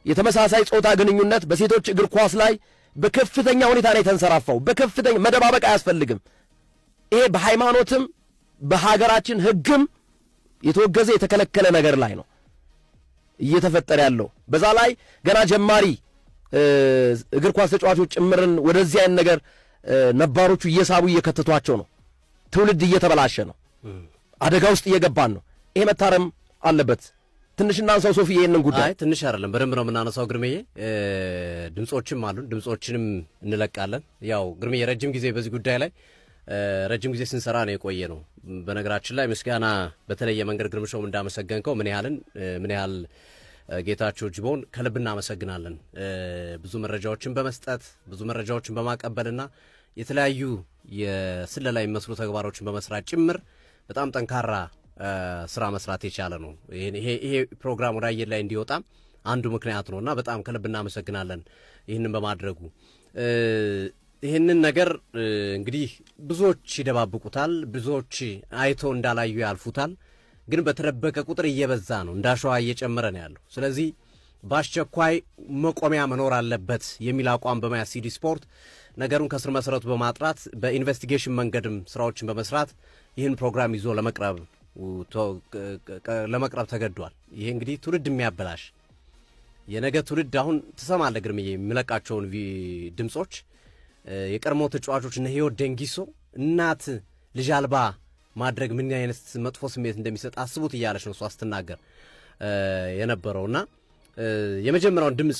የተመሳሳይ ጾታ ግንኙነት በሴቶች እግር ኳስ ላይ በከፍተኛ ሁኔታ ላይ ተንሰራፋው። በከፍተኛ መደባበቅ አያስፈልግም። ይሄ በሃይማኖትም በሀገራችን ሕግም የተወገዘ የተከለከለ ነገር ላይ ነው እየተፈጠረ ያለው። በዛ ላይ ገና ጀማሪ እግር ኳስ ተጫዋቾች ጭምርን ወደዚህ አይነት ነገር ነባሮቹ እየሳቡ እየከተቷቸው ነው። ትውልድ እየተበላሸ ነው። አደጋ ውስጥ እየገባን ነው። ይሄ መታረም አለበት። ትንሽ እናንሳው ሶፊ፣ ይሄንን ጉዳይ አይ ትንሽ አይደለም በደንብ ነው የምናነሳው። ግርምዬ ድምጾችም አሉን፣ ድምጾችንም እንለቃለን። ያው ግርምዬ ረጅም ጊዜ በዚህ ጉዳይ ላይ ረጅም ጊዜ ስንሰራ ነው የቆየ ነው። በነገራችን ላይ ምስጋና በተለየ መንገድ ግርምሾም እንዳመሰገንከው ምን ያህል ጌታቸው ጅቦን ከልብ እናመሰግናለን። ብዙ መረጃዎችን በመስጠት ብዙ መረጃዎችን በማቀበልና የተለያዩ የስለላ የሚመስሉ ተግባሮችን በመስራት ጭምር በጣም ጠንካራ ስራ መስራት የቻለ ነው። ይሄ ፕሮግራም ወደ አየር ላይ እንዲወጣ አንዱ ምክንያት ነውና በጣም ከልብ እናመሰግናለን ይህንን በማድረጉ። ይህንን ነገር እንግዲህ ብዙዎች ይደባብቁታል፣ ብዙዎች አይቶ እንዳላዩ ያልፉታል። ግን በተደበቀ ቁጥር እየበዛ ነው፣ እንዳሸዋ እየጨመረ ነው ያለው። ስለዚህ በአስቸኳይ መቆሚያ መኖር አለበት የሚል አቋም በመያዝ ሲዲ ስፖርት ነገሩን ከስር መሰረቱ በማጥራት በኢንቨስቲጌሽን መንገድም ስራዎችን በመስራት ይህን ፕሮግራም ይዞ ለመቅረብ ተገዷል። ይሄ እንግዲህ ትውልድ የሚያበላሽ የነገ ትውልድ አሁን ትሰማለህ ግርምዬ የሚለቃቸውን ድምጾች የቀድሞ ተጫዋቾች እነ ህይወት ደንጊሶ እናት ልጅ አልባ ማድረግ ምን አይነት መጥፎ ስሜት እንደሚሰጥ አስቡት እያለች ነው እሷ ስትናገር የነበረውና የመጀመሪያውን ድምጽ